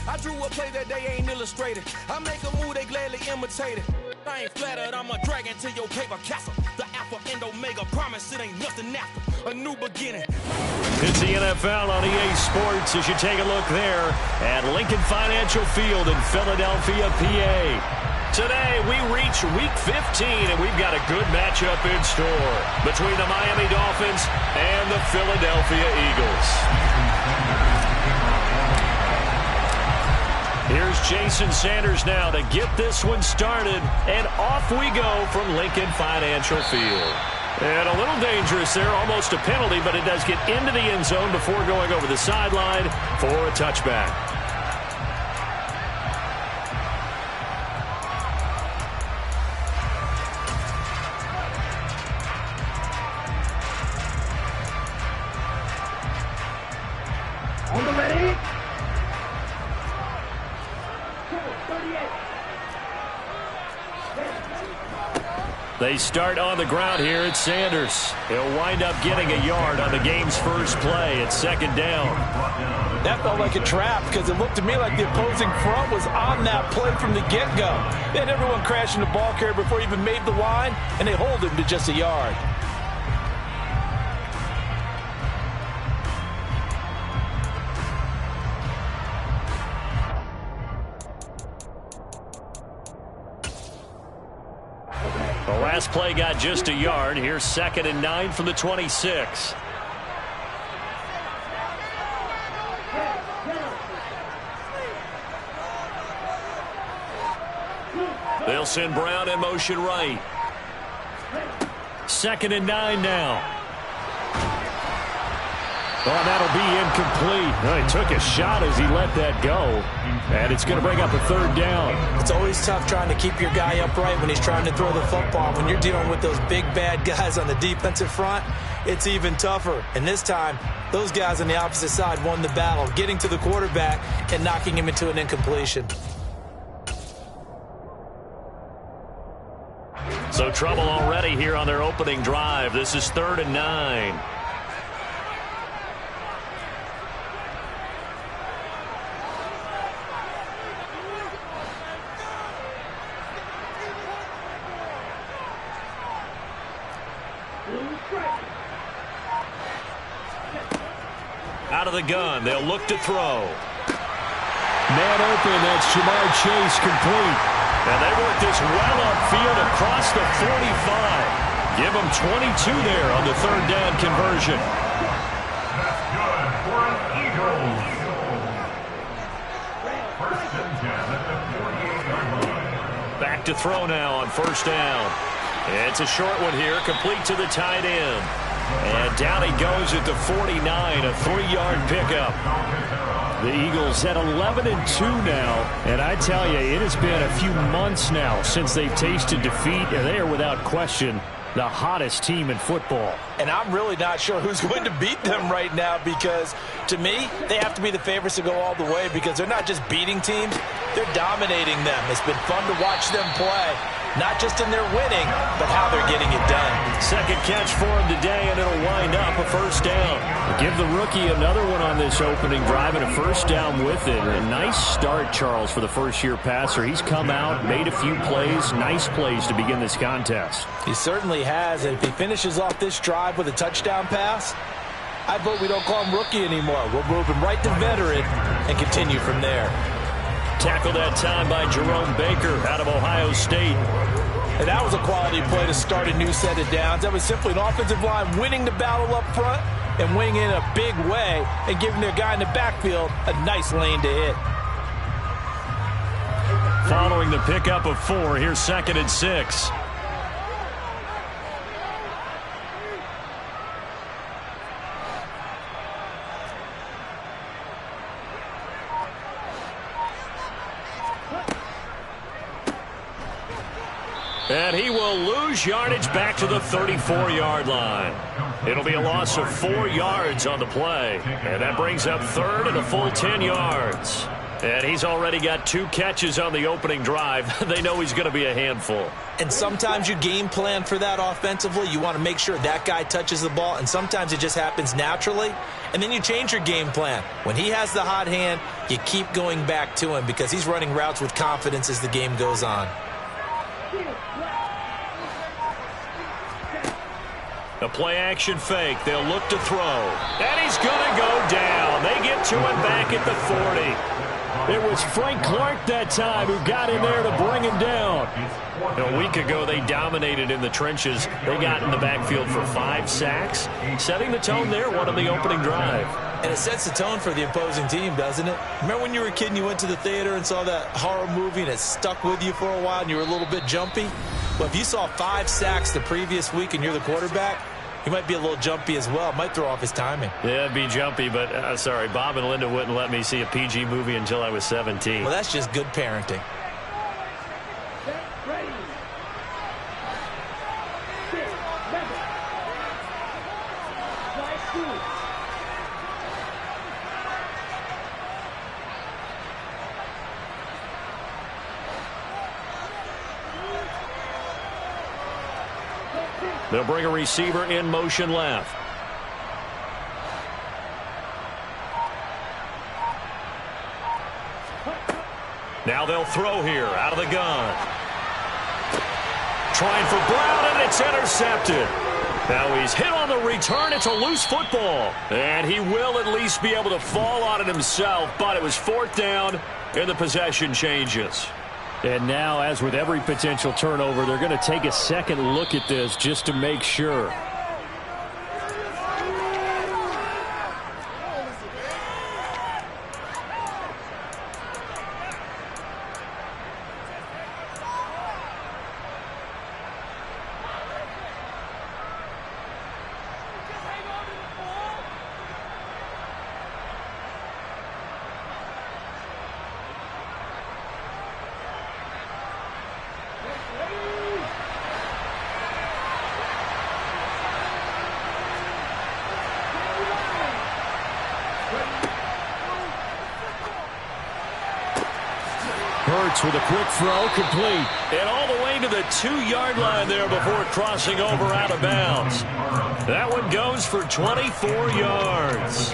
I drew a play that they ain't illustrated. I make a move, they gladly imitate it. I ain't flattered, I'm a dragon to your paper castle. The Alpha and Omega promise it ain't nothing after. A new beginning. It's the NFL on EA Sports as you take a look there at Lincoln Financial Field in Philadelphia, PA. Today, we reach Week 15, and we've got a good matchup in store between the Miami Dolphins and the Philadelphia Eagles. Here's Jason Sanders now to get this one started, and off we go from Lincoln Financial Field. And a little dangerous there, almost a penalty, but it does get into the end zone before going over the sideline for a touchback. On the ready. 38. They start on the ground here. It's Sanders. He'll wind up getting a yard on the game's first play. It's second down. That felt like a trap because it looked to me like the opposing front was on that play from the get-go. They had everyone crashing the ball carrier before he even made the line, and they hold him to just a yard. The last play got just a yard. Here's 2nd and 9 from the 26. They'll send Brown in motion right. 2nd and 9 now. Oh, that'll be incomplete. Oh, he took a shot as he let that go. And it's going to bring up a 3rd down. It's always tough trying to keep your guy upright when he's trying to throw the football. When you're dealing with those big, bad guys on the defensive front, it's even tougher. And this time, those guys on the opposite side won the battle, getting to the quarterback and knocking him into an incompletion. So trouble already here on their opening drive. This is 3rd and 9. Out of the gun, they'll look to throw. Man open, that's Ja'Marr Chase, complete. And they work this well upfield across the 45. Give them 22 there on the 3rd down conversion. That's good for an Eagles. 1st and 10 at the 48-yard line. Back to throw now on 1st down. It's a short one here, complete to the tight end. And down he goes at the 49, a 3-yard pickup. The Eagles at 11-2 now, and I tell you, it has been a few months now since they've tasted defeat, and they are without question the hottest team in football. And I'm really not sure who's going to beat them right now because, to me, they have to be the favorites to go all the way because they're not just beating teams, they're dominating them. It's been fun to watch them play. Not just in their winning, but how they're getting it done. Second catch for him today, and it'll wind up a 1st down. Give the rookie another one on this opening drive and a 1st down with it. A nice start, Charles, for the first-year passer. He's come out, made a few plays, nice plays to begin this contest. He certainly has, and if he finishes off this drive with a touchdown pass, I vote we don't call him rookie anymore. We'll move him right to veteran and continue from there. Tackled that time by Jerome Baker out of Ohio State. And that was a quality play to start a new set of downs. That was simply an offensive line winning the battle up front and winning in a big way and giving their guy in the backfield a nice lane to hit. Following the pickup of 4, here's 2nd and 6. And he will lose yardage back to the 34-yard line. It'll be a loss of 4 yards on the play. And that brings up 3rd and a full 10 yards. And he's already got 2 catches on the opening drive. They know he's going to be a handful. And sometimes you game plan for that offensively. You want to make sure that guy touches the ball, and sometimes it just happens naturally. And then you change your game plan. When he has the hot hand, you keep going back to him because he's running routes with confidence as the game goes on. The play-action fake. They'll look to throw. And he's going to go down. They get to him back at the 40. It was Frank Clark that time who got in there to bring him down. A week ago, they dominated in the trenches. They got in the backfield for 5 sacks, setting the tone there, one on the opening drive. And it sets the tone for the opposing team, doesn't it? Remember when you were a kid and you went to the theater and saw that horror movie and it stuck with you for a while and you were a little bit jumpy? Well, if you saw 5 sacks the previous week and you're the quarterback, he might be a little jumpy as well. Might throw off his timing. Yeah, it'd be jumpy, but sorry, Bob and Linda wouldn't let me see a PG movie until I was 17. Well, that's just good parenting. Ready. 6, 7. Fly school. They'll bring a receiver in motion left. Now they'll throw here out of the gun. Trying for Brown, and it's intercepted. Now he's hit on the return. It's a loose football. And he will at least be able to fall on it himself, but it was 4th down, and the possession changes. And now, as with every potential turnover, they're going to take a second look at this just to make sure. Hurts with a quick throw, complete. And all the way to the 2-yard line there before crossing over out of bounds. That one goes for 24 yards.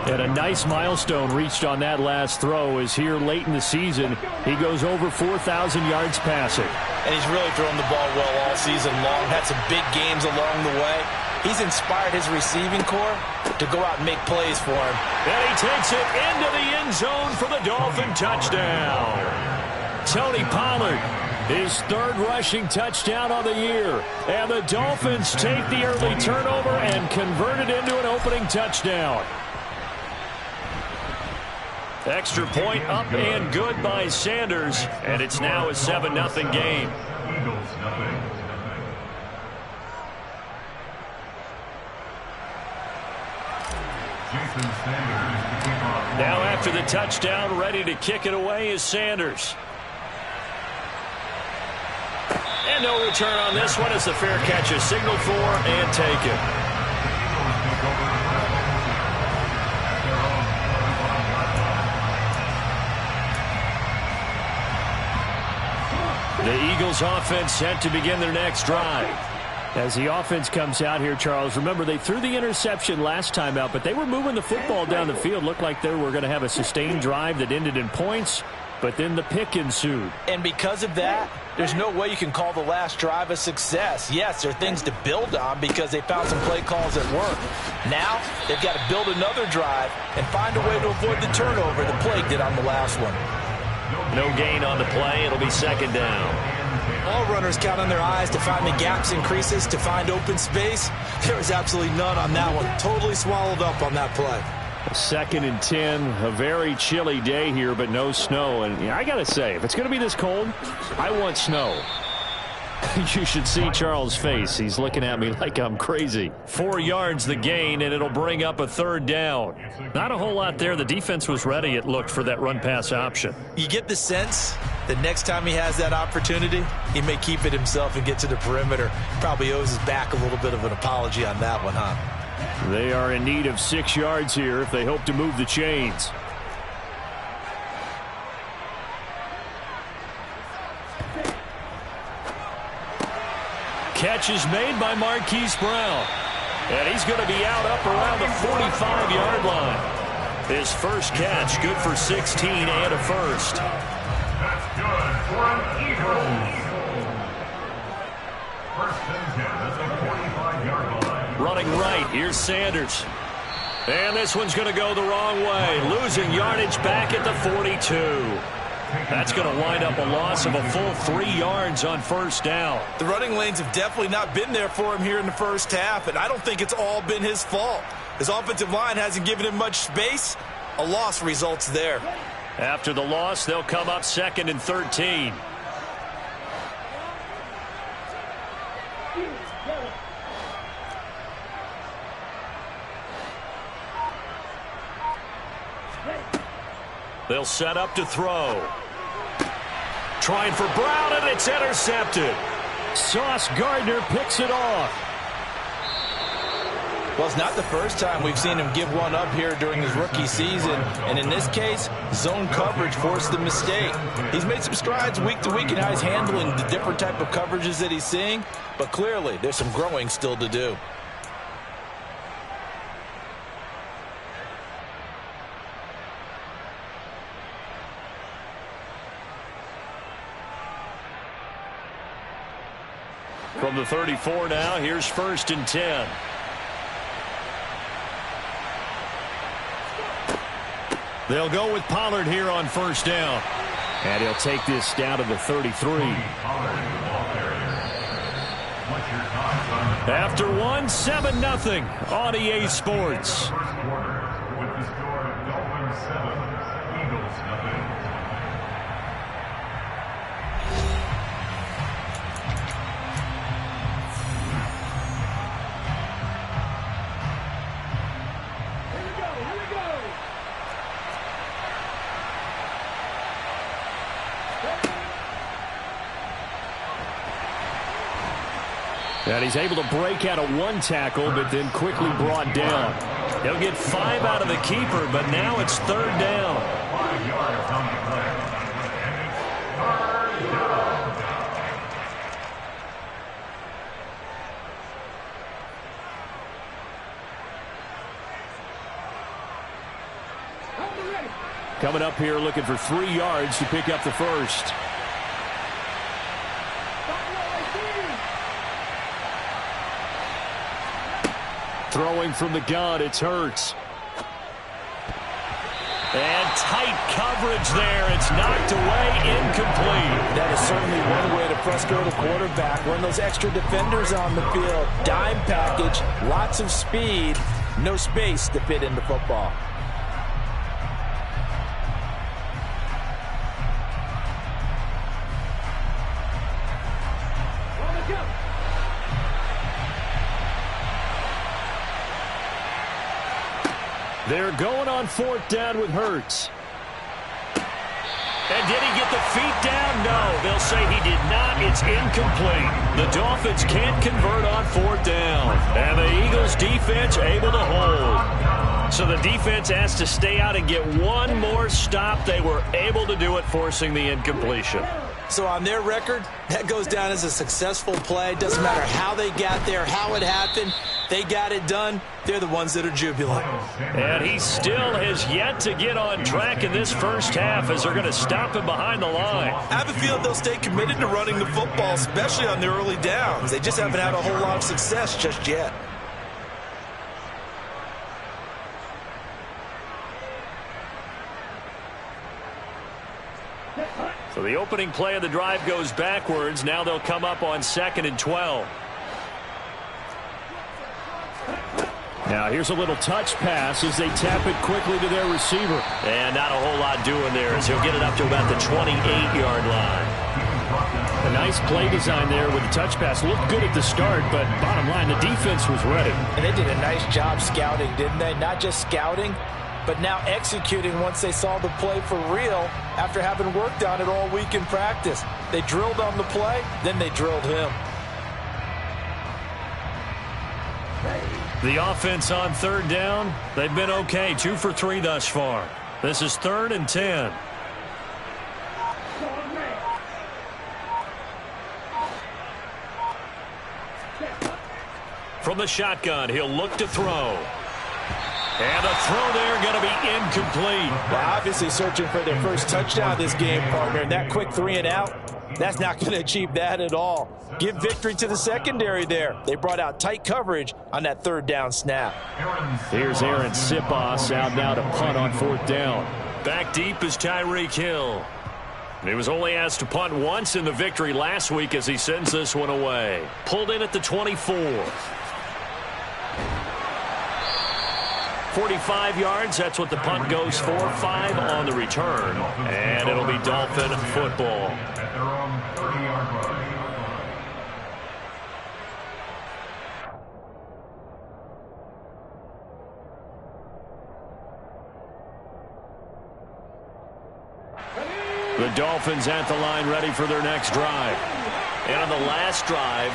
And a nice milestone reached on that last throw is here late in the season. He goes over 4,000 yards passing. And he's really thrown the ball well all season long. Had some big games along the way. He's inspired his receiving corps to go out and make plays for him. And he takes it into the end zone for the Dolphin touchdown. Tony Pollard, his 3rd rushing touchdown on the year. And the Dolphins take the early turnover and convert it into an opening touchdown. Extra point up and good by Sanders. And it's now a 7-0 game. Eagles nothing. Jason Sanders to kick off. Now after the touchdown, ready to kick it away is Sanders. And no return on this one as the fair catch is signaled for and taken. The Eagles offense set to begin their next drive. As the offense comes out here, Charles, remember they threw the interception last time out, but they were moving the football down the field. Looked like they were going to have a sustained drive that ended in points, but then the pick ensued. And because of that, there's no way you can call the last drive a success. Yes, there are things to build on because they found some play calls that work. Now, they've got to build another drive and find a way to avoid the turnover the plague did on the last one. No gain on the play. It'll be 2nd down. All runners count on their eyes to find the gaps and creases, to find open space. There was absolutely none on that one. Totally swallowed up on that play. 2nd and 10, a very chilly day here, but no snow. And I got to say, if it's going to be this cold, I want snow. You should see Charles' face. He's looking at me like I'm crazy. 4 yards the gain, and it'll bring up a 3rd down. Not a whole lot there. The defense was ready, it looked, for that run-pass option. You get the sense that next time he has that opportunity, he may keep it himself and get to the perimeter. Probably owes his back a little bit of an apology on that one, huh? They are in need of 6 yards here if they hope to move the chains. catch is made by Marquise Brown. And he's going to be out up around the 45-yard line. His first catch, good for 16 and a first. That's good for an Eagles. First and 10 at the 45-yard line. Running right, here's Sanders. And this one's going to go the wrong way, losing yardage back at the 42. That's going to wind up a loss of a full 3 yards on first down. The running lanes have definitely not been there for him here in the first half, and I don't think it's all been his fault. His offensive line hasn't given him much space. A loss results there. After the loss, they'll come up 2nd and 13. They'll set up to throw. Trying for Brown, and it's intercepted. Sauce Gardner picks it off. Well, it's not the first time we've seen him give one up here during his rookie season. And in this case, zone coverage forced the mistake. He's made some strides week to week in how he's handling the different type of coverages that he's seeing. But clearly, there's some growing still to do. From the 34 now, here's 1st and 10. They'll go with Pollard here on first down. And he'll take this down to the 33. After one, 7-0 on EA Sports. First quarter with the score of Dolphins 7, Eagles 0. And he's able to break out of one tackle, but then quickly brought down. He'll get 5 out of the keeper, but now it's 3rd down. 5 yards on the play. And it's 3rd down. Coming up here looking for 3 yards to pick up the first. Throwing from the gun, it's Hurts. And tight coverage there. It's knocked away, incomplete. That is certainly one way to frustrate a quarterback. When those extra defenders on the field, dime package, lots of speed, no space to fit into football. They're going on 4th down with Hurts. And did he get the feet down? No, they'll say he did not. It's incomplete. The Dolphins can't convert on 4th down. And the Eagles defense able to hold. So the defense has to stay out and get one more stop. They were able to do it, forcing the incompletion. So on their record, that goes down as a successful play. Doesn't matter how they got there, how it happened. They got it done. They're the ones that are jubilant. And he still has yet to get on track in this first half as they're going to stop him behind the line. I have a feeling they'll stay committed to running the football, especially on their early downs. They just haven't had a whole lot of success just yet. So the opening play of the drive goes backwards. Now they'll come up on 2nd and 12. Now here's a little touch pass as they tap it quickly to their receiver. And not a whole lot doing there as he'll get it up to about the 28-yard line. A nice play design there with the touch pass. Looked good at the start, but bottom line, the defense was ready. And they did a nice job scouting, didn't they? Not just scouting, but now executing once they saw the play for real after having worked on it all week in practice. They drilled on the play, then they drilled him. The offense on 3rd down, they've been okay. 2 for 3 thus far. This is 3rd and 10. from the shotgun. He'll look to throw. And the throw there going to be incomplete. Well, obviously searching for their first touchdown this game, partner. And that quick 3 and out, that's not going to achieve that at all. Give victory to the secondary there. They brought out tight coverage on that 3rd down snap. Here's Aaron Siposs out now to punt on 4th down. Back deep is Tyreek Hill. He was only asked to punt once in the victory last week as he sends this one away. Pulled in at the 24. 45 yards, that's what the punt goes for. 5 on the return. And it'll be Dolphin football. At their own 30-yard line. The Dolphins at the line ready for their next drive. And on the last drive,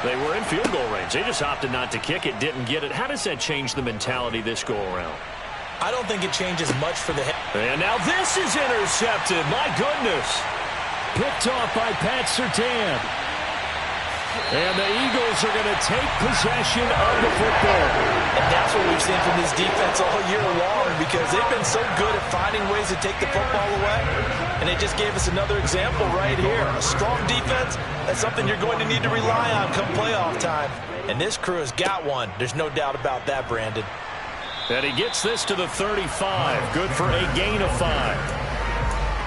they were in field goal range. They just opted not to kick it, didn't get it. How does that change the mentality this go-around? I don't think it changes much for the... And now this is intercepted. My goodness. Picked off by Pat Surtain. And the Eagles are going to take possession of the football. And that's what we've seen from this defense all year long, because they've been so good at finding ways to take the football away. And they just gave us another example right here. A strong defense, that's something you're going to need to rely on come playoff time. And this crew has got one. There's no doubt about that, Brandon. And he gets this to the 35. Good for a gain of 5.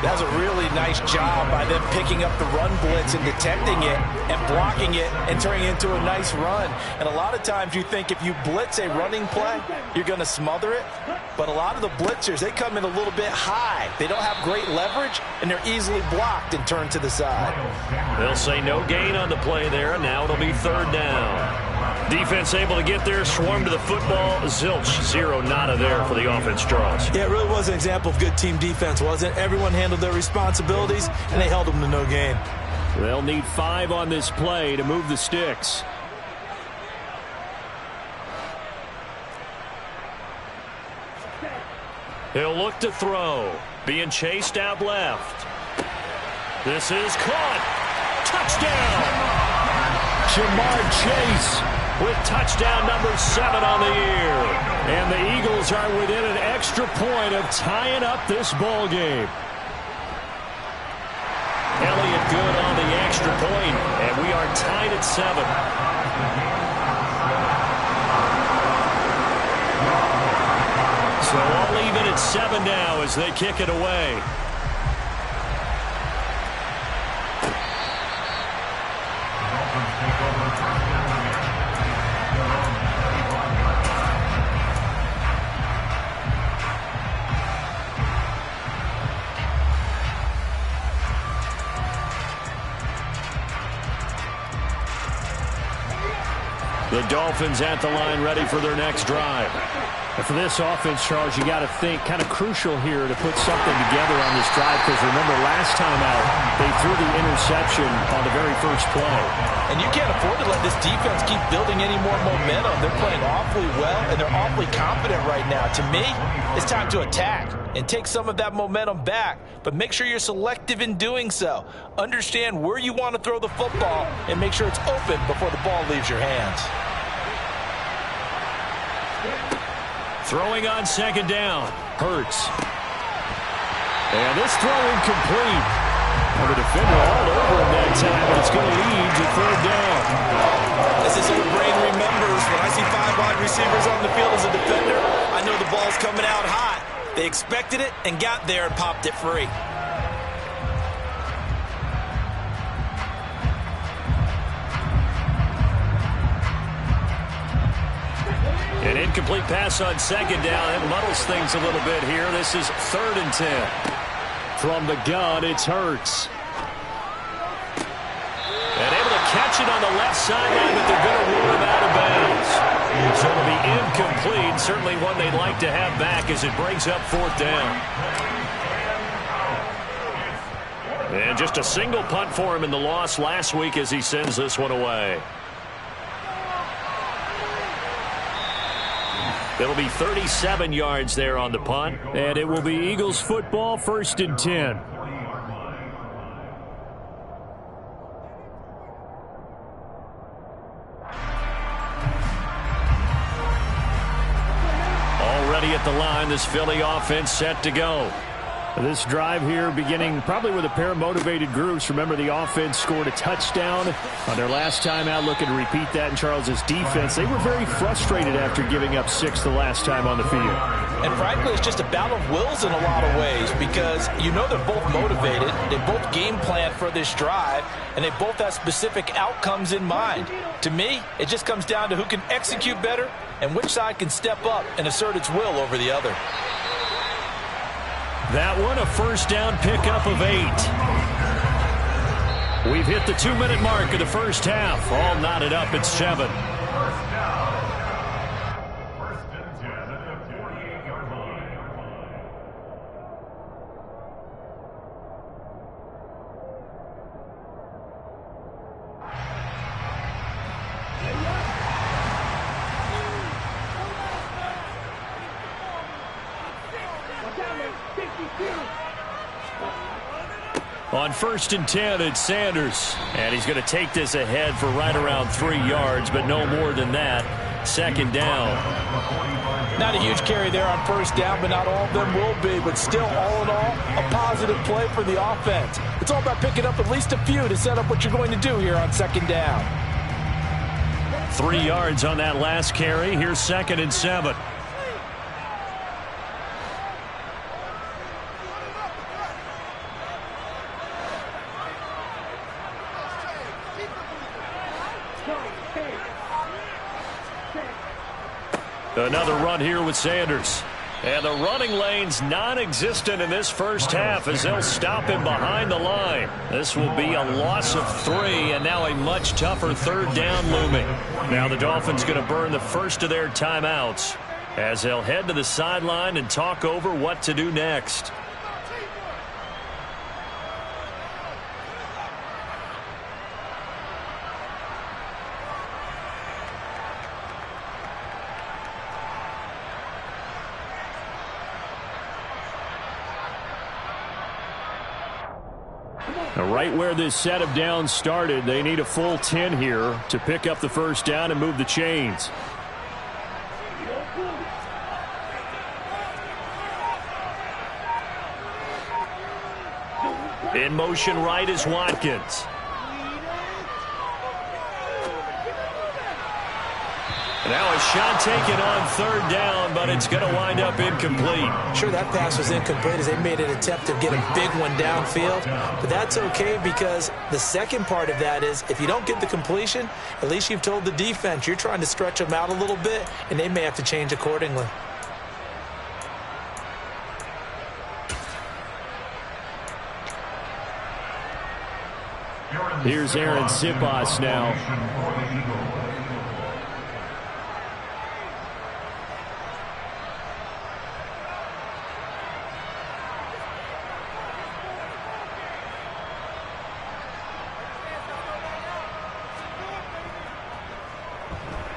That was a really nice job by them picking up the run blitz and detecting it and blocking it and turning it into a nice run. And a lot of times you think if you blitz a running play, you're going to smother it. But a lot of the blitzers, they come in a little bit high. They don't have great leverage, and they're easily blocked and turned to the side. They'll say no gain on the play there, and now it'll be 3rd down. Defense able to get there, swarm to the football. Zilch, 0 nada there for the offense draws. Yeah, it really was an example of good team defense, wasn't it? Everyone handled their responsibilities, and they held them to no gain. They'll need 5 on this play to move the sticks. He'll look to throw. Being chased out left. This is caught. Touchdown! Jamar Chase with touchdown number 7 on the year. And the Eagles are within an extra point of tying up this ball game. Elliott good on the extra point, and we are tied at 7. So all even at 7 now as they kick it away. The Dolphins at the line ready for their next drive. And for this offense, Charles, you got to think kind of crucial here to put something together on this drive, because remember last time out they threw the interception on the very first play. And you can't afford to let this defense keep building any more momentum. They're playing awfully well, and they're awfully confident right now. To me, it's time to attack and take some of that momentum back, but make sure you're selective in doing so. Understand where you want to throw the football and make sure it's open before the ball leaves your hands. Throwing on 2nd down. Hurts. And this throw incomplete. And the defender all over him that time, but it's going to lead to 3rd down. As this old brain remembers, when I see 5 wide receivers on the field as a defender, I know the ball's coming out hot. They expected it and got there and popped it free. An incomplete pass on 2nd down. It muddles things a little bit here. This is 3rd and 10. From the gun, it's Hurts. And able to catch it on the left sideline, but they're going to rule him out of bounds. So it'll be incomplete. Certainly one they'd like to have back as it brings up 4th down. And just a single punt for him in the loss last week as he sends this one away. It'll be 37 yards there on the punt. And it will be Eagles football, 1st and 10. ready at the line. This Philly offense set to go. This drive here beginning probably with a pair of motivated groups. Remember, the offense scored a touchdown on their last time out, looking to repeat that in Charles' defense. They were very frustrated after giving up 6 the last time on the field. And frankly, it's just a battle of wills in a lot of ways because you know they're both motivated. They both game plan for this drive, and they both have specific outcomes in mind. To me, it just comes down to who can execute better and which side can step up and assert its will over the other. That one, a first down pickup of 8. We've hit the 2-minute mark of the first half. All knotted up at 7. First down. First and 10 at the 48-yard line. On first and 10, it's Sanders. And he's going to take this ahead for right around 3 yards, but no more than that. Second down. Not a huge carry there on first down, but not all of them will be. But still, all in all, a positive play for the offense. It's all about picking up at least a few to set up what you're going to do here on second down. 3 yards on that last carry. Here's second and 7. Another run here with Sanders. And the running lane's non-existent in this first half as they'll stop him behind the line. This will be a loss of 3, and now a much tougher third down looming. Now the Dolphins going to burn the first of their timeouts as they'll head to the sideline and talk over what to do next. Right where this set of downs started, they need a full 10 here to pick up the first down and move the chains. In motion right is Watkins. Now a shot taken on third down, but it's going to wind up incomplete. Sure, that pass was incomplete as they made an attempt to get a big one downfield. But that's okay because the second part of that is if you don't get the completion, at least you've told the defense you're trying to stretch them out a little bit, and they may have to change accordingly. Here's Aaron Siposs now.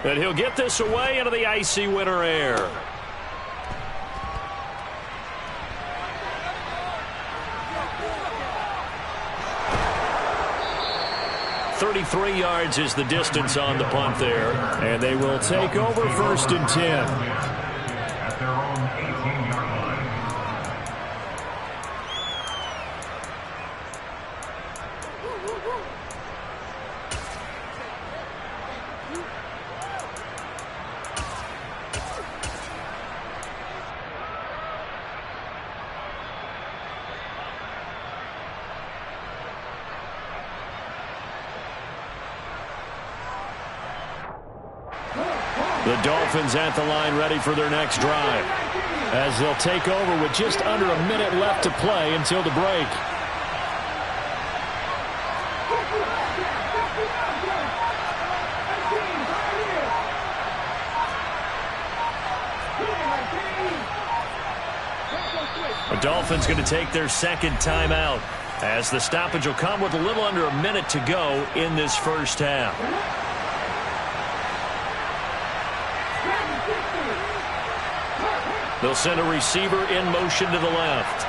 And he'll get this away into the icy winter air. .33 yards is the distance on the punt there. And they will take over first and 10. At their own 18-yard line. The Dolphins at the line ready for their next drive as they'll take over with just under a minute left to play until the break. The Dolphins going to take their second timeout as the stoppage will come with a little under a minute to go in this first half. They'll send a receiver in motion to the left.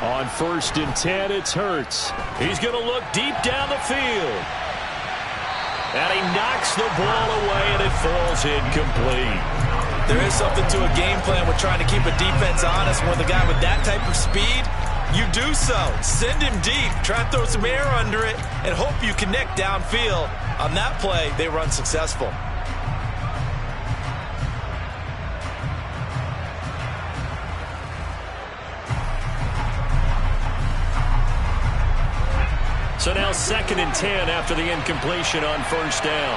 On first and 10, it's Hurts. He's going to look deep down the field. And he knocks the ball away, and it falls incomplete. There is something to a game plan with trying to keep a defense honest. With a guy with that type of speed, you do so. Send him deep, try and throw some air under it, and hope you connect downfield. On that play, they were unsuccessful. So now 2nd and 10 after the incompletion on first down.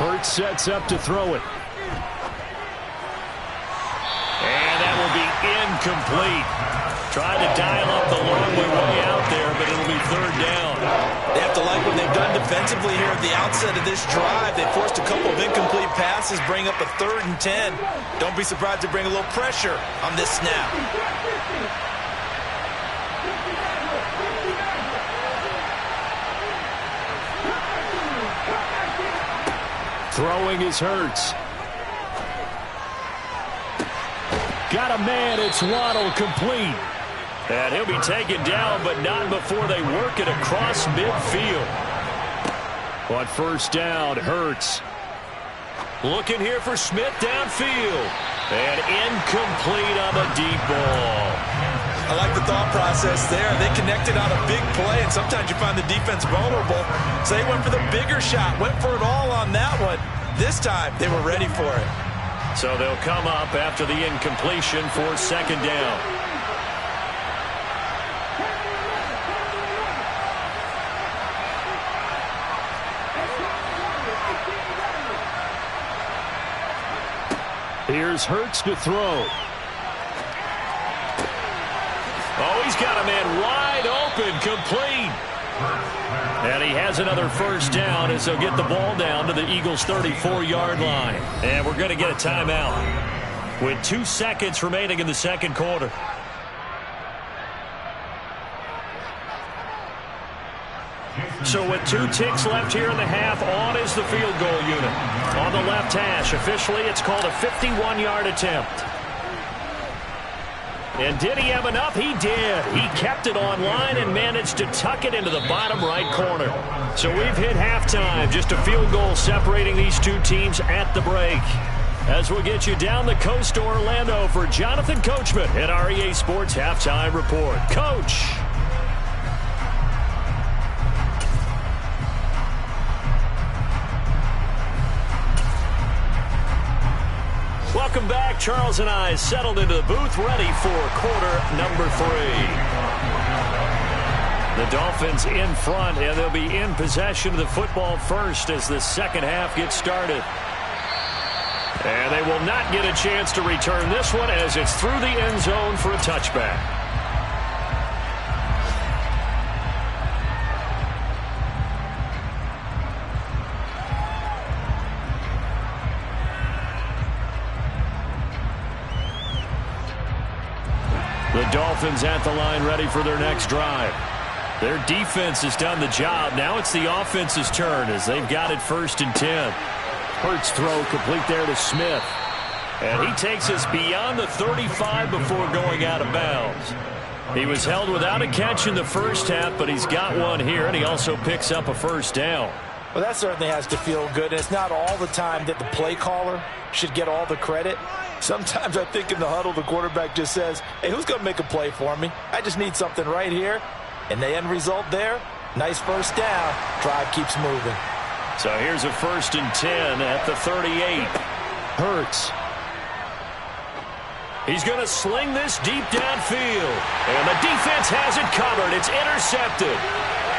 Hurts sets up to throw it. And that will be incomplete. Trying to dial up the long way out there, but it'll be 3rd down. They have to like what they've done defensively here at the outset of this drive. They forced a couple of incomplete passes, bring up a 3rd and 10. Don't be surprised to bring a little pressure on this snap. Throwing is Hurts. Got a man. It's Waddle, complete. And he'll be taken down, but not before they work it across midfield. On first down, Hurts. Looking here for Smith downfield. And incomplete on the deep ball. I like the thought process there. They connected on a big play, and sometimes you find the defense vulnerable. So they went for the bigger shot, went for it all on that one. This time, they were ready for it. So they'll come up after the incompletion for 2nd down. Here's Hurts to throw. Oh, he's got a man wide open, complete. And he has another first down as they'll get the ball down to the Eagles' 34-yard line. And we're going to get a timeout with 2 seconds remaining in the 2nd quarter. So with 2 ticks left here in the half, on is the field goal unit. On the left hash, officially it's called a 51-yard attempt. And did he have enough? He did. He kept it on line and managed to tuck it into the bottom right corner. So we've hit halftime. Just a field goal separating these 2 teams at the break. As we'll get you down the coast to Orlando for Jonathan Coachman at our EA Sports Halftime Report. Coach. Welcome back. Charles and I settled into the booth, ready for quarter number 3. The Dolphins in front, and they'll be in possession of the football first as the 2nd half gets started. And they will not get a chance to return this one as it's through the end zone for a touchback. The Dolphins at the line ready for their next drive. Their defense has done the job. Now it's the offense's turn as they've got it 1st and 10. Hurts throw complete there to Smith. And he takes us beyond the 35 before going out of bounds. He was held without a catch in the first half, but he's got one here, and he also picks up a first down. Well, that certainly has to feel good. It's not all the time that the play caller should get all the credit. Sometimes I think in the huddle, the quarterback just says, hey, who's going to make a play for me? I just need something right here. And the end result there, nice first down. Drive keeps moving. So here's a 1st and 10 at the 38. Hurts. He's going to sling this deep downfield. And the defense has it covered. It's intercepted.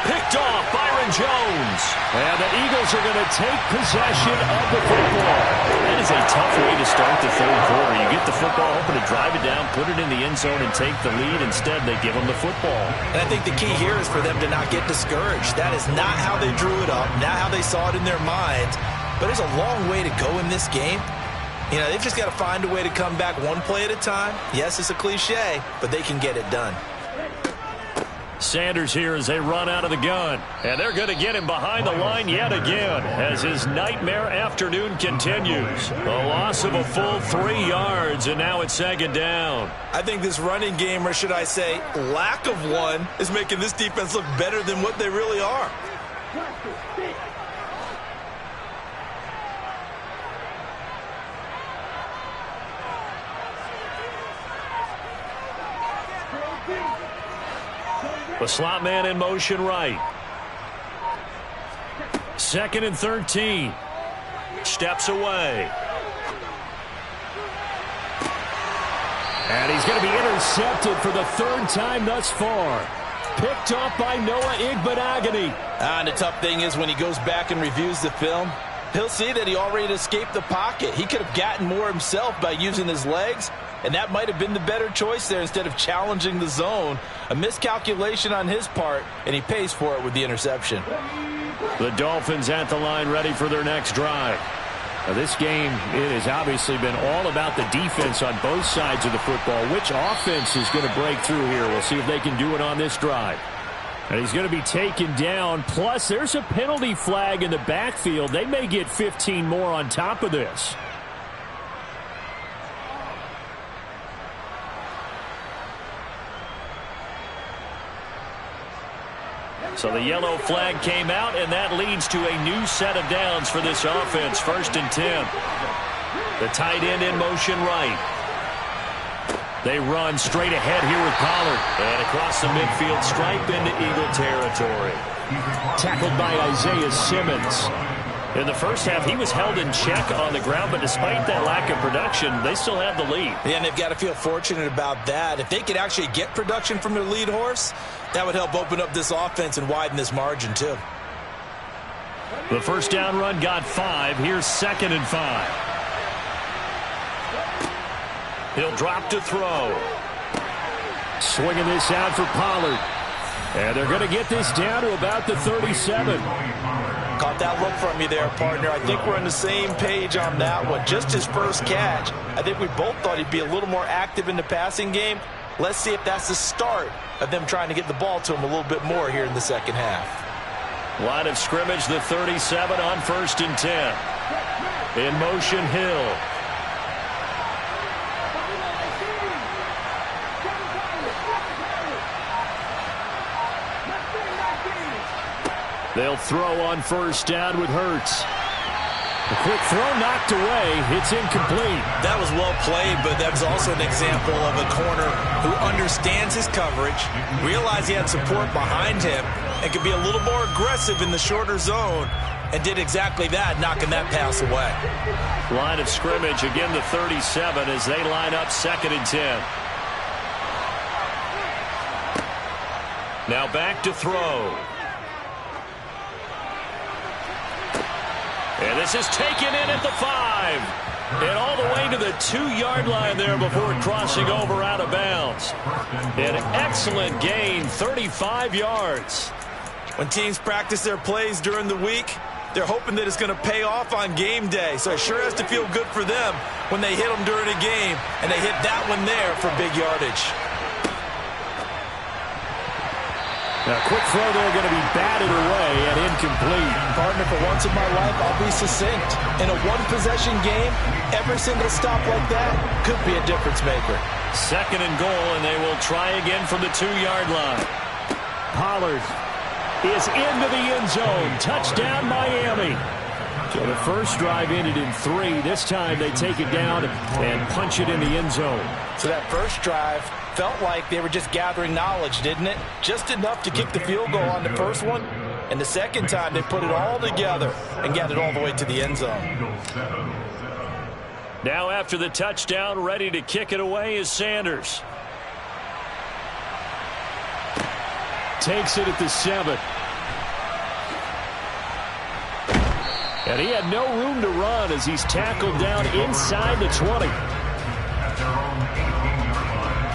Picked off Byron Jones. And the Eagles are going to take possession of the football. That is a tough way to start the 3rd quarter. You get the football, hoping to drive it down, put it in the end zone, and take the lead. Instead, they give them the football. And I think the key here is for them to not get discouraged. That is not how they drew it up, not how they saw it in their minds. But there's a long way to go in this game. You know, they've just got to find a way to come back one play at a time. Yes, it's a cliche, but they can get it done. Sanders here as they run out of the gun. And they're going to get him behind the line yet again as his nightmare afternoon continues. A loss of a full 3 yards, and now it's 2nd down. I think this running game, or should I say lack of one, is making this defense look better than what they really are. The slot man in motion right. 2nd and 13. Steps away. And he's going to be intercepted for the 3rd time thus far. Picked off by Noah Igbinoghene. And the tough thing is when he goes back and reviews the film, he'll see that he already escaped the pocket. He could have gotten more himself by using his legs, and that might have been the better choice there instead of challenging the zone. A miscalculation on his part, and he pays for it with the interception. The Dolphins at the line ready for their next drive. Now this game, it has obviously been all about the defense on both sides of the football. Which offense is going to break through here? We'll see if they can do it on this drive. And he's going to be taken down. Plus, there's a penalty flag in the backfield. They may get 15 more on top of this. So the yellow flag came out, and that leads to a new set of downs for this offense. 1st and 10. The tight end in motion right. They run straight ahead here with Pollard. And across the midfield stripe into Eagle territory. Tackled by Isaiah Simmons. In the first half, he was held in check on the ground, but despite that lack of production, they still have the lead. Yeah, and they've got to feel fortunate about that. If they could actually get production from their lead horse, that would help open up this offense and widen this margin, too. The first down run got 5. Here's 2nd and 5. He'll drop to throw. Swinging this out for Pollard. And they're going to get this down to about the 37. Caught that look from you there, partner. I think we're on the same page on that one. Just his first catch. I think we both thought he'd be a little more active in the passing game. Let's see if that's the start of them trying to get the ball to him a little bit more here in the second half. Line of scrimmage, the 37 on 1st and 10. In motion, Hill. They'll throw on 1st down with Hurts. A quick throw knocked away. It's incomplete. That was well played, but that was also an example of a corner who understands his coverage, realized he had support behind him, and could be a little more aggressive in the shorter zone, and did exactly that, knocking that pass away. Line of scrimmage, again the 37 as they line up 2nd and 10. Now back to throw. And this is taken in at the 5. And all the way to the 2-yard line there before crossing over out of bounds. An excellent gain, 35 yards. When teams practice their plays during the week, they're hoping that it's going to pay off on game day. So it sure has to feel good for them when they hit them during a game. And they hit that one there for big yardage. Now, quick throw there, going to be batted away and incomplete. Partner, for once in my life, I'll be succinct. In a one-possession game, every single stop like that could be a difference maker. 2nd and goal, and they will try again from the 2-yard line. Pollard is into the end zone. Touchdown, Miami. So the first drive ended in 3. This time they take it down and punch it in the end zone. So that first drive felt like they were just gathering knowledge, didn't it? Just enough to kick the field goal on the first one. And the second time they put it all together and got it all the way to the end zone. Now after the touchdown, ready to kick it away is Sanders. Takes it at the 7. And he had no room to run as he's tackled down inside the 20. At their own 18-yard line.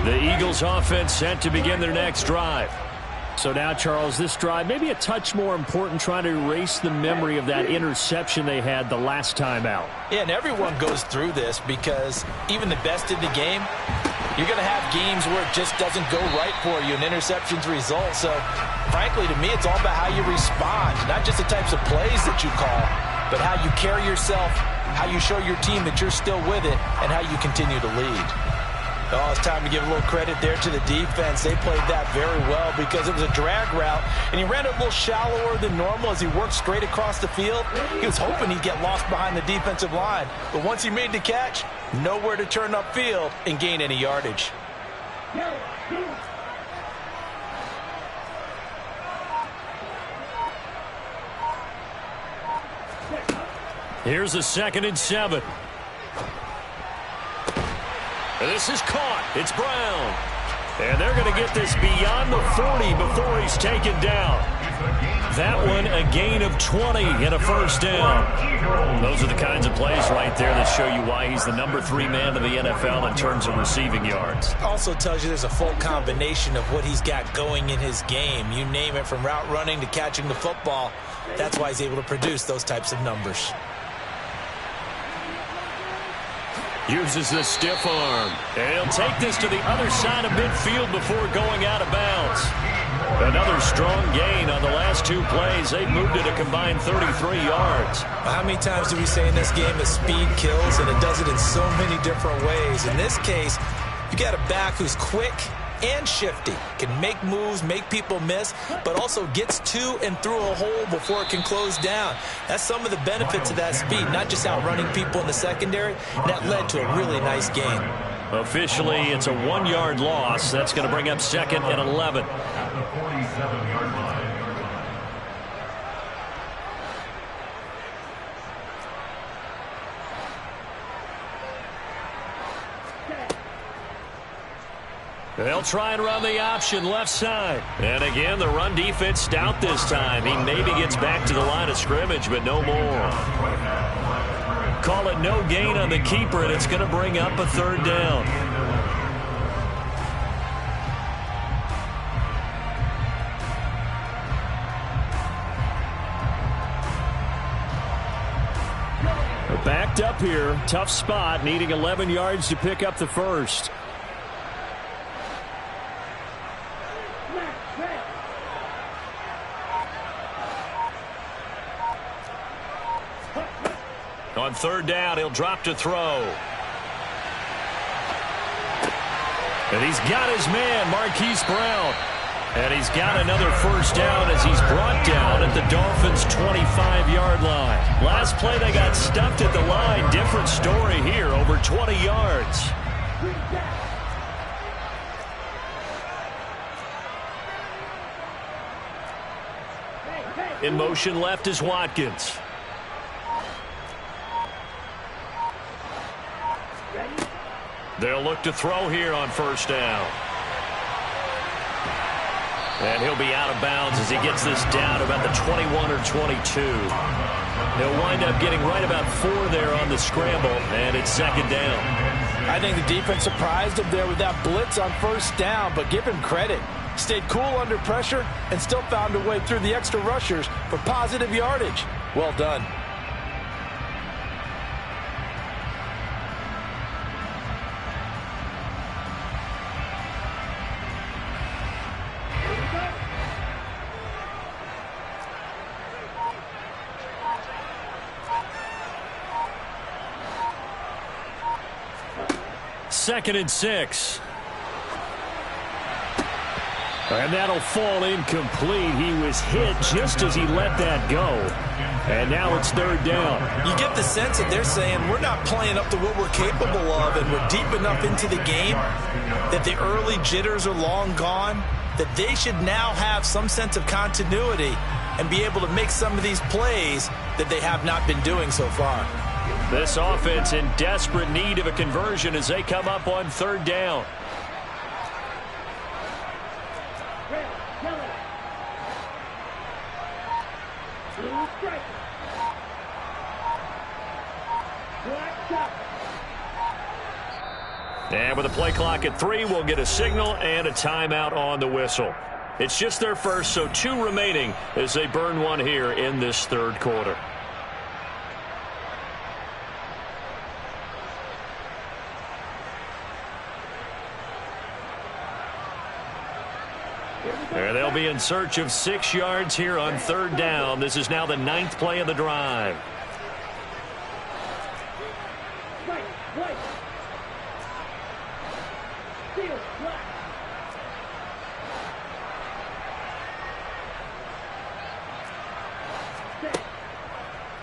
The Eagles offense set to begin their next drive. So now, Charles, this drive maybe a touch more important, trying to erase the memory of that interception they had the last time out. Yeah, and everyone goes through this because even the best in the game, you're going to have games where it just doesn't go right for you and interceptions result. So, frankly, to me, it's all about how you respond, not just the types of plays that you call, but how you carry yourself, how you show your team that you're still with it, and how you continue to lead. Oh, it's time to give a little credit there to the defense. They played that very well because it was a drag route, and he ran it a little shallower than normal as he worked straight across the field. He was hoping he'd get lost behind the defensive line, but once he made the catch, nowhere to turn upfield and gain any yardage. Here's a 2nd and 7. This is caught. It's Brown. And they're going to get this beyond the 40 before he's taken down. That one a gain of 20 and a first down. Those are the kinds of plays right there that show you why he's the number 3 man in the NFL in terms of receiving yards. Also tells you there's a full combination of what he's got going in his game. You name it, from route running to catching the football. That's why he's able to produce those types of numbers. Uses the stiff arm. And he'll take this to the other side of midfield before going out of bounds. Another strong gain on the last 2 plays. They've moved it a combined 33 yards. How many times do we say in this game that speed kills, and it does it in so many different ways? In this case, you got a back who's quick and shifty, can make moves, make people miss, but also gets to and through a hole before it can close down. That's some of the benefits of that speed, not just outrunning people in the secondary, and that led to a really nice gain. Officially, it's a 1-yard loss. That's going to bring up 2nd and 11. At the 47-yard line. They'll try and run the option left side. And again, the run defense stout this time. He maybe gets back to the line of scrimmage, but no more. Call it no gain on the keeper, and it's going to bring up a 3rd down. Backed up here. Tough spot, needing 11 yards to pick up the first. On 3rd down, he'll drop to throw. And he's got his man, Marquise Brown. And he's got another first down as he's brought down at the Dolphins' 25-yard line. Last play, they got stuffed at the line. Different story here, over 20 yards. In motion left is Watkins. They'll look to throw here on 1st down. And he'll be out of bounds as he gets this down about the 21 or 22. He'll wind up getting right about 4 there on the scramble, and it's 2nd down. I think the defense surprised him there with that blitz on 1st down, but give him credit. Stayed cool under pressure and still found a way through the extra rushers for positive yardage. Well done. Second and 6. And that'll fall incomplete. He was hit just as he let that go. And now it's 3rd down. You get the sense that they're saying we're not playing up to what we're capable of, and we're deep enough into the game that the early jitters are long gone, that they should now have some sense of continuity and be able to make some of these plays that they have not been doing so far. This offense in desperate need of a conversion as they come up on 3rd down. And with a play clock at 3, we'll get a signal and a timeout on the whistle. It's just their first, so 2 remaining as they burn one here in this 3rd quarter. And they'll be in search of 6 yards here on 3rd down. This is now the 9th play of the drive.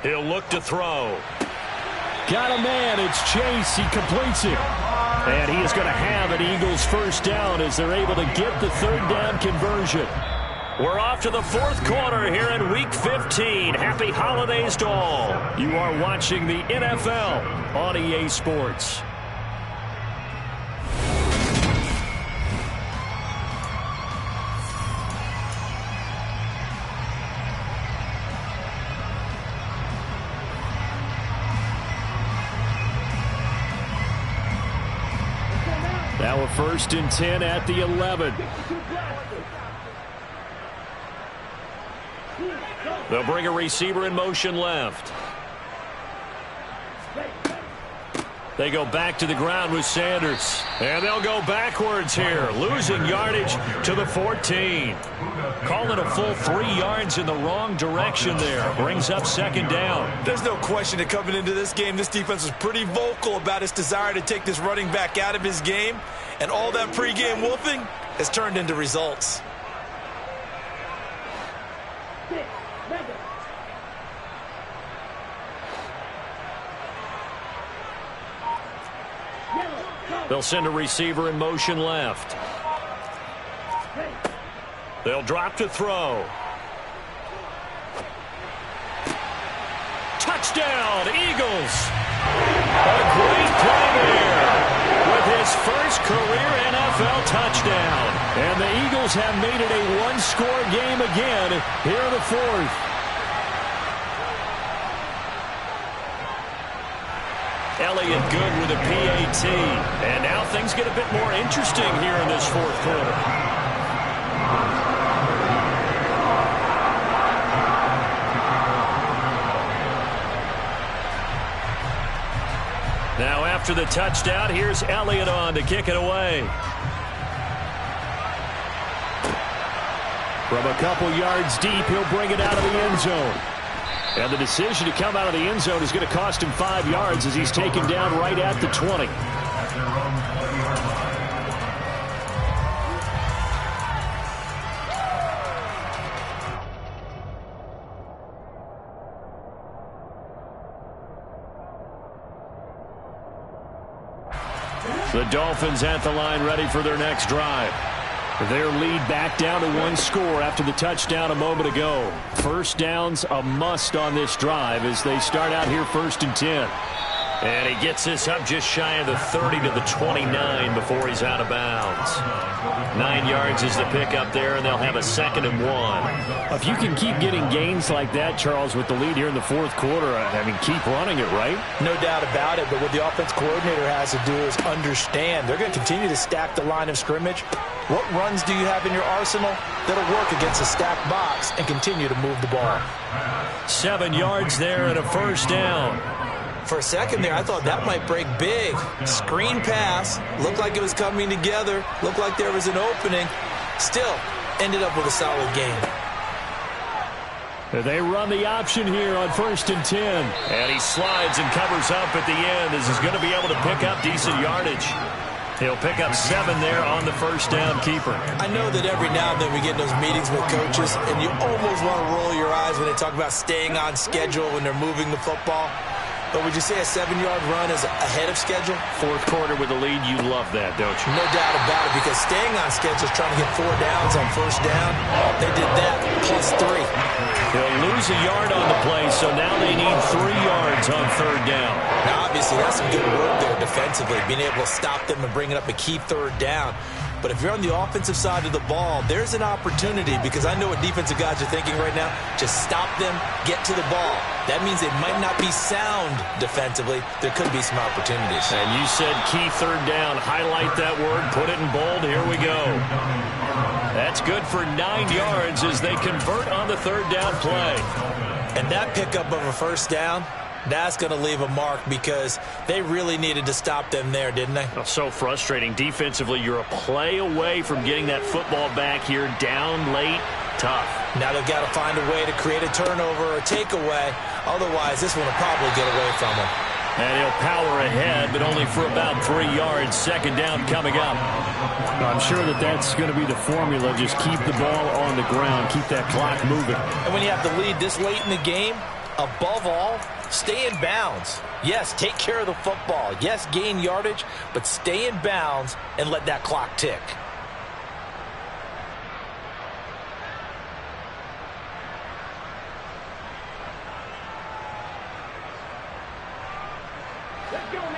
He'll look to throw. Got a man. It's Chase. He completes it. And he is going to have an Eagles first down as they're able to get the third down conversion. We're off to the fourth quarter here in Week 15. Happy holidays to all. You are watching the NFL on EA Sports. Now a 1st and 10 at the 11. They'll bring a receiver in motion left. They go back to the ground with Sanders. And they'll go backwards here, losing yardage to the 14. Calling a full 3 yards in the wrong direction there. Brings up 2nd down. There's no question that coming into this game, this defense was pretty vocal about its desire to take this running back out of his game. And all that pregame wolfing has turned into results. They'll send a receiver in motion left. They'll drop to throw. Touchdown, Eagles! A great play there with his first career NFL touchdown. And the Eagles have made it a one-score game again here in the fourth. Elliott good with a PAT. And now things get a bit more interesting here in this fourth quarter. Now after the touchdown, here's Elliott on to kick it away. From a couple yards deep, he'll bring it out of the end zone. And the decision to come out of the end zone is going to cost him 5 yards as he's taken down right at the 20. The Dolphins at the line ready for their next drive. Their lead back down to 1 score after the touchdown a moment ago. First down's a must on this drive as they start out here 1st and 10. And he gets this up just shy of the 30 to the 29 before he's out of bounds. 9 yards is the pickup there, and they'll have a 2nd and 1. If you can keep getting gains like that, Charles, with the lead here in the fourth quarter, I mean, keep running it, right? No doubt about it, but what the offense coordinator has to do is understand. They're going to continue to stack the line of scrimmage. What runs do you have in your arsenal that'll work against a stacked box and continue to move the ball? 7 yards there and a first down. For a second there, I thought that might break big. Screen pass, looked like it was coming together, looked like there was an opening. Still, ended up with a solid game. They run the option here on 1st and 10. And he slides and covers up at the end as he's going to be able to pick up decent yardage. He'll pick up 7 there on the first down keeper. I know that every now and then we get in those meetings with coaches, and you almost want to roll your eyes when they talk about staying on schedule when they're moving the football. But would you say a 7-yard run is ahead of schedule? Fourth quarter with the lead, you love that, don't you? No doubt about it, because staying on schedule is trying to get 4 downs on first down. They did that plus 3. They'll lose a yard on the play, so now they need 3 yards on 3rd down. Now, obviously, that's some good work there defensively, being able to stop them and bringing up a key 3rd down. But if you're on the offensive side of the ball, there's an opportunity, because I know what defensive guys are thinking right now. Just stop them, get to the ball. That means they might not be sound defensively. There could be some opportunities. And you said key 3rd down. Highlight that word. Put it in bold. Here we go. That's good for 9 yards as they convert on the 3rd down play. And that pickup of a first down, that's going to leave a mark, because they really needed to stop them there, didn't they? Oh, so frustrating. Defensively, you're a play away from getting that football back here. Down late, tough. Now they've got to find a way to create a turnover or a takeaway. Otherwise, this one will probably get away from them. And he'll power ahead, but only for about 3 yards. 2nd down coming up. I'm sure that that's going to be the formula. Just keep the ball on the ground. Keep that clock moving. And when you have the lead this late in the game, Above all, stay in bounds. Yes, take care of the football. Yes, gain yardage, but stay in bounds and let that clock tick.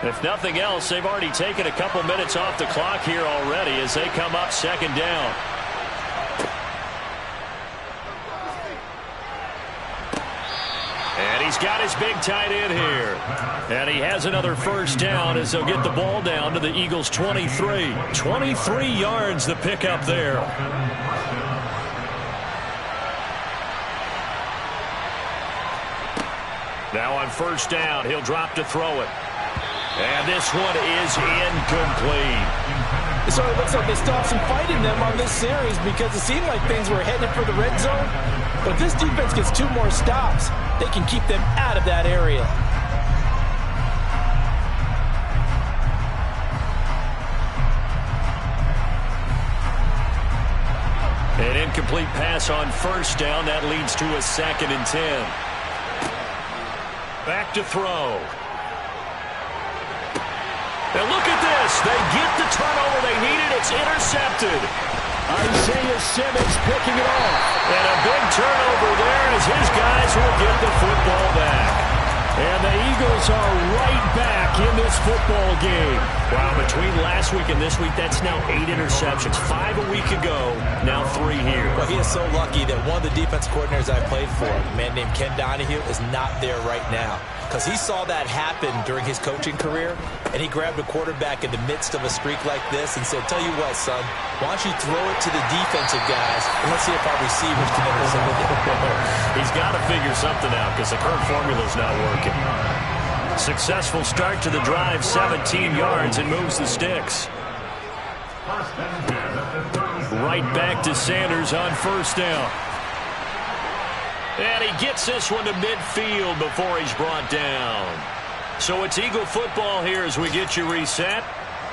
If nothing else, they've already taken a couple minutes off the clock here already as they come up second down. And he's got his big tight end here. And he has another first down as they'll get the ball down to the Eagles' 23. 23 yards the pickup there. Now on first down, he'll drop to throw it. And this one is incomplete. So it looks like they stopped some fighting them on this series because it seemed like things were headed for the red zone. But if this defense gets 2 more stops, they can keep them out of that area. An incomplete pass on first down. That leads to a 2nd and 10. Back to throw. And look at this. They get the turnover they needed. It's intercepted. Isaiah Simmons picking it off. And a big turnover there as his guys will get the football back. And the Eagles are right back in this football game. Wow, between last week and this week, that's now 8 interceptions. 5 a week ago, now 3 here. Well, he is so lucky that one of the defense coordinators I played for, a man named Ken Donahue, is not there right now. Because he saw that happen during his coaching career, and he grabbed a quarterback in the midst of a streak like this and said, tell you what, son, why don't you throw it to the defensive guys, and let's see if our receivers can intercept it. He's got to figure something out because the current formula's not working. Successful start to the drive, 17 yards, and moves the sticks. Right back to Sanders on first down. And he gets this one to midfield before he's brought down. So it's Eagle football here as we get you reset.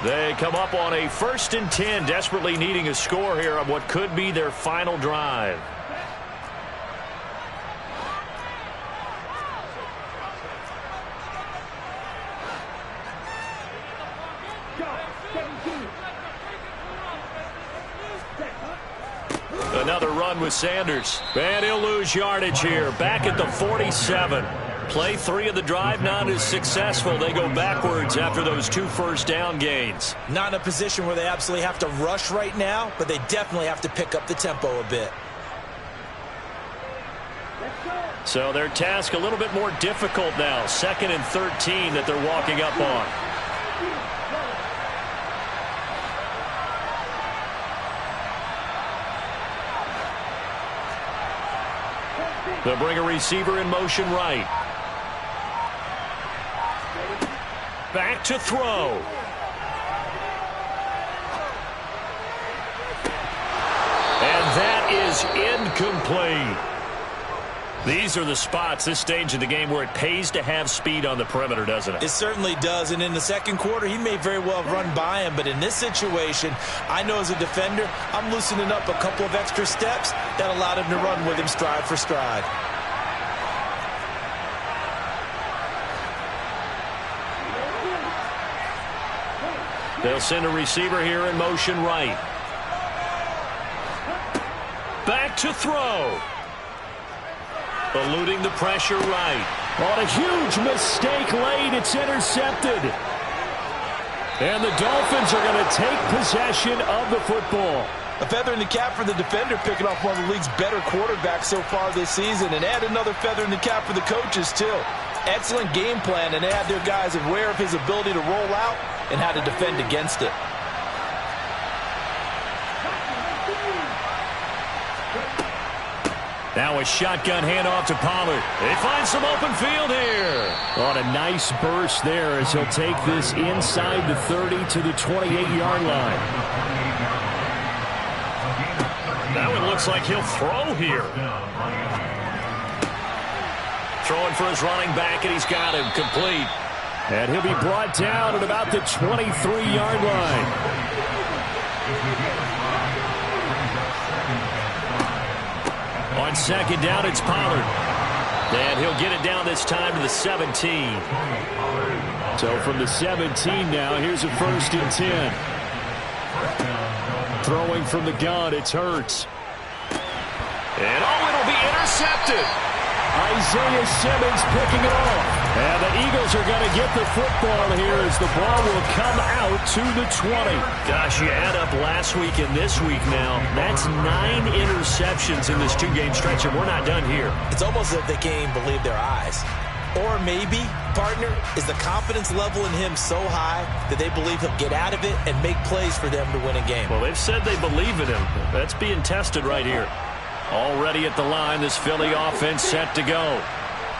They come up on a 1st and 10, desperately needing a score here on what could be their final drive. Another run with Sanders. And he'll lose yardage here. Back at the 47. Play 3 of the drive not as successful. They go backwards after those 2 first down gains. Not in a position where they absolutely have to rush right now, but they definitely have to pick up the tempo a bit. So their task a little bit more difficult now. 2nd and 13 that they're walking up on. They'll bring a receiver in motion right. Back to throw. And that is incomplete. These are the spots, this stage of the game, where it pays to have speed on the perimeter, doesn't it? It certainly does, and in the second quarter, he may very well have run by him, but in this situation, I know as a defender, I'm loosening up a couple of extra steps that allowed him to run with him stride for stride. They'll send a receiver here in motion right. Back to throw. Eluding the pressure right. On a huge mistake late, it's intercepted. And the Dolphins are going to take possession of the football. A feather in the cap for the defender, picking off one of the league's better quarterbacks so far this season, and add another feather in the cap for the coaches, too. Excellent game plan, and they had their guys aware of his ability to roll out and how to defend against it. Now a shotgun handoff to Pollard. They find some open field here. On a nice burst there as he'll take this inside the 30 to the 28-yard line. That one looks like he'll throw here. Throwing for his running back, and he's got him complete. And he'll be brought down at about the 23-yard line. On second down, it's Pollard. And he'll get it down this time to the 17. So from the 17 now, here's a 1st and 10. Throwing from the gun, it's Hurts. And it'll be intercepted. Isaiah Simmons picking it off. And the Eagles are going to get the football here as the ball will come out to the 20. Gosh, you add up last week and this week now. That's 9 interceptions in this 2-game stretch, and we're not done here. It's almost as if they can't even believe their eyes. Or maybe, partner, is the confidence level in him so high that they believe he'll get out of it and make plays for them to win a game. Well, they've said they believe in him. That's being tested right here. Already at the line, this Philly offense set to go.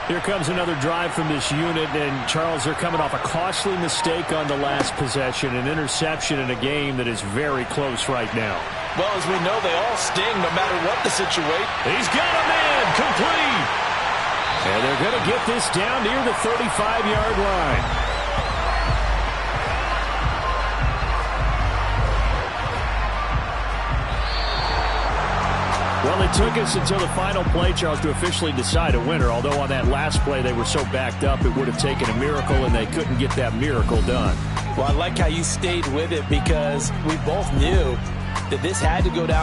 Here comes another drive from this unit, and Charles, they're coming off a costly mistake on the last possession, an interception in a game that is very close right now. Well, as we know, they all sting no matter what the situation. He's got a man complete. And they're going to get this down near the 35-yard line. Well, it took us until the final play, Charles, to officially decide a winner, although on that last play they were so backed up it would have taken a miracle, and they couldn't get that miracle done. Well, I like how you stayed with it because we both knew that this had to go down